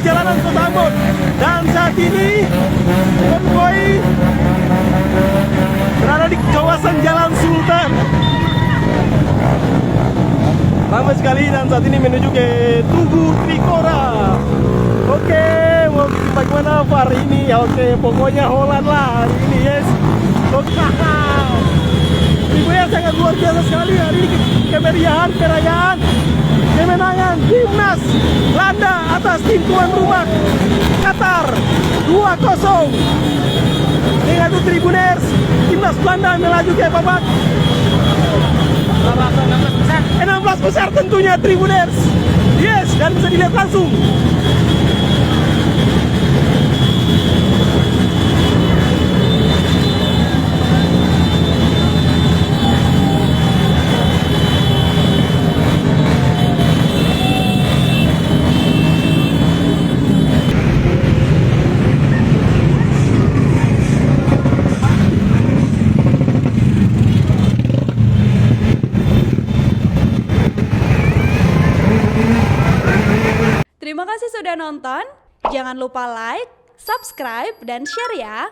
jalanan Kota Ambon. Dan saat ini konvoi berada di kawasan Jalan Sultan. Ramai sekali dan saat ini menuju ke Tugu Trikora. Oke, mau bagaimana hari ini? Oke, pokoknya Holland lah hari ini, yes. Oke, ribuan sangat luar biasa sekali hari ini. Kemeriahan perayaan kemenangan timnas Belanda atas tim tuan rumah Qatar 2-0. Dengan itu Tribuners, timnas Belanda melaju ke babak 16 besar tentunya Tribuners. Yes, dan bisa dilihat langsung. Terima kasih sudah nonton. Jangan lupa like, subscribe, dan share ya.